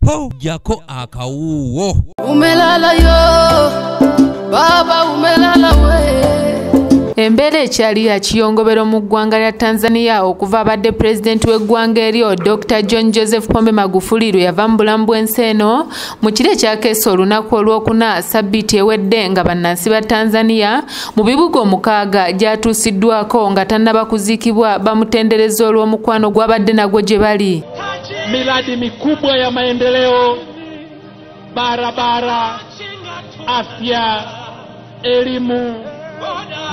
po jako akawuwo. Umelala yo baba umelala we. Embere ekyali ya kiyongobero mu ggwanga lya Tanzania okuva abadde president w'eggwanga eryo Dr. John Joseph Pombe Magufuli lwe yava mu bulamu bw'ensi eno mu kiro ekyakeesa olunaku olwokuna sabbiiti ewedde nga bannansi ba Tanzania mu bibuga 6 gyatuusiddwako nga tannaba kuziikibwa bamutendereza olw'omukwano gwabadde nagwo gye bali. Miradi mikubwa ya maendeleo, barabara, afya, elimu,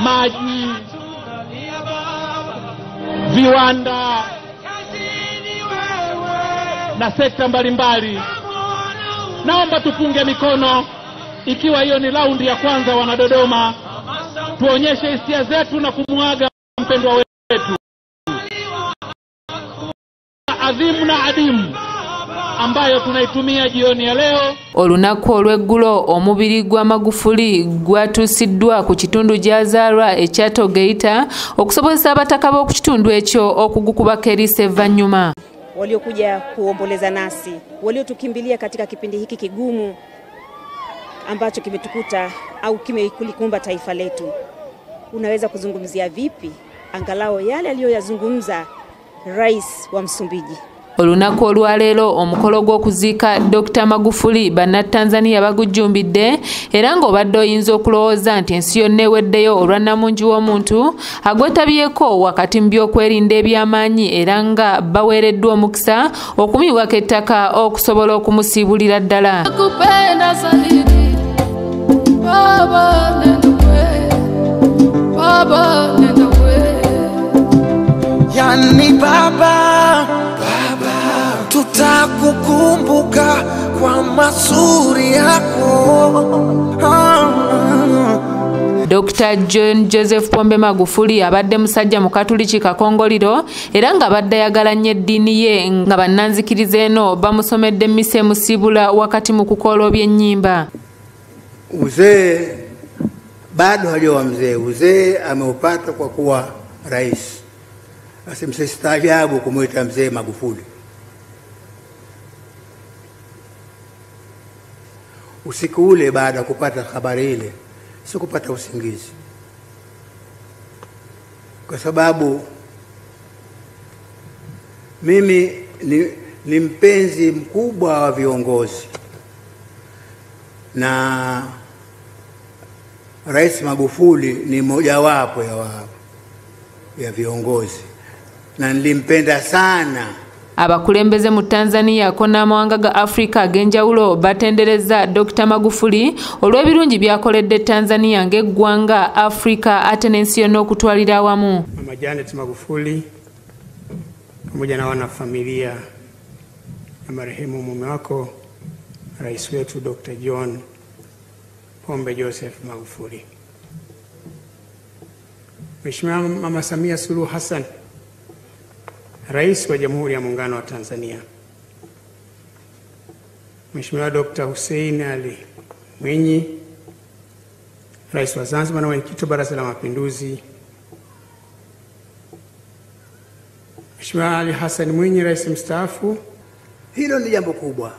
maji, viwanda na sekta mbalimbali. Naomba tupunge mikono ikiwa hiyo ni raundi ya kwanza. Wana Dodoma, tuonyeshe hisia zetu na kumwaga mpendwa wetu adhimu na adimu ambayo tunaitumia jioni ya leo. Olunaku olw'eggulo omubiri gwa Magufuli gwatuusiddwa ku kitundu gy'azaalwa ekya Geita okusobozesa abataka b'oku kitundu ekyo okugukubako eriiso evvannyuma. Waliokuja kuomboleza nasi, waliotukimbilia katika kipindi hiki kigumu ambacho kimetukuta au kimekulikumba taifa letu. Unaweza kuzungumzia vipi angalau yale aliyoyazungumza Rais wa Msumbiji? Olunaku olwaleero omukolo gw'okuziika Dr. Magufuli Bannatanzania bagujjumbidde era ng'obadde oyinza okulowooza nti ensi yonna eweddeyo olwannamungi w'omuntu agwetabyeko wakati mu by'okwerinda eby'amaanyi era nga baweereddwa omukisa okumibwako ettaka okusobola okumusiibulira ddala. Yani baba, tutakukumbuka kwa mazuri yako. Dr. John Joseph Pombe Magufuli abadde musajja mu Katuliki Kakongoliro era nga badde ayagala nnyo eddiini ye nga bannanzikiriza eno bamusomedde emmisa emusiibula wakati mu kukola by'ennyimba. Uzee bado hajawa mzee, uzee ameupata kwa kuwa rais. Basi msistaajabu kumuita mzee Magufuli. Usiku ule baada ya kupata habari ile sikupata usingizi, kwa sababu mimi ni mpenzi mkubwa wa viongozi na Rais Magufuli ni mojawapo ya viongozi na nilimpenda sana. Abakulembeze mu Tanzania ko n'amawanga ga Afrika ag'enjawulo batendereza Dr. Magufuli olw'ebirungi byakoledde Tanzania ng'eggwanga Afrika ate n'ensi yonna okutwalira awamu. Mama Janet Magufuli pamoja na wanafamilia na marehemu mume wako rais wetu Dr. John Pombe Joseph Magufuli. Mheshimiwa Mama Samia Suluhu Hassan, Rais wa Jamhuri ya Muungano wa Tanzania. Mheshimiwa Dr. Hussein Ali Mwinyi, Rais wa Zanzibar na mwenyekiti wa Baraza la Mapinduzi. Mheshimiwa Ali Hassan Mwinyi, Rais mstaafu. Hilo ni jambo kubwa.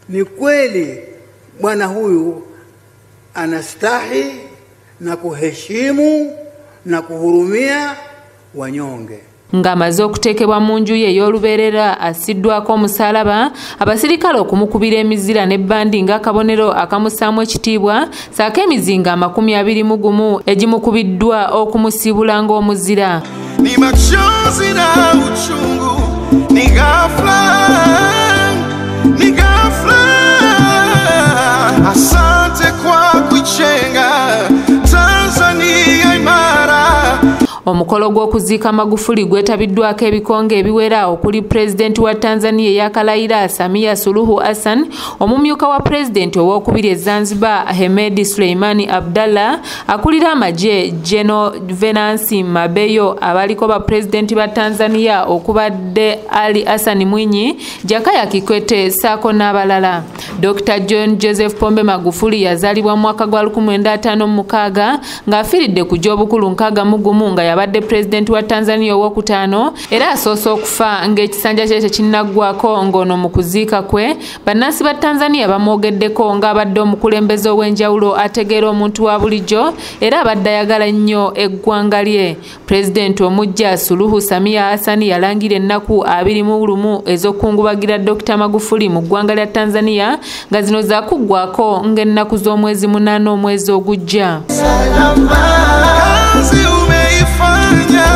Ni kweli bwana huyu anastahi na kuheshimu na kuhurumia wanyonge. Ng'amaze okuteekebwa mu nju ye ey'olubeerera asiddwako omusalaba, abasirikale okumukubira emizira n'ebbandi ng'akabonero akamusaamu ekitiibwa, saako emizinga 21 egimukubiddwa okumusiibula ng'omuzira. Ni machozi na uchungu, ni ghafla, asante kwa kuichenga Tanzania imara. Omukolo gw'okuziika Magufuli gwetabiddwako ebikonge ebiwera okuli President wa Tanzania eyakalayira Samia Suluhu Hassan, omumyuka wa President ow'okubiri e Zanzibar Hemed Suleimani Abdallah, akulira amagye General Venansi Mabeyo, abaliko ba President ba Tanzania okubadde Ali Hassan Mwinyi, Jakaya Kikwete saako n'abalala. Dr. John Joseph Pombe Magufuli yazaalibwa mu mwaka gwa 1956 ng'afiiridde ku gy'obukulu 61 nga yabadde president wa Tanzania owokutaano era asoose okufa ng'ekisanja kye tekinnaggwako ng'ono mu kuziika kwe. Bannansi ba Tanzania bamwogeddeko ng'abadde omukulembeze ow'enjawulo ategeera omuntu wa bulijjo era abadde ayagala nnyo eggwanga lye. President omuggya Suluhu Samia Hassan yalangira ennaku 21 ez'okungubagira Dr. Magufuli mu ggwanga lya Tanzania nga zino zaakuggwako ng'ennaku z'omwezi 8 omwezi ogujja. Kazi umeifanya,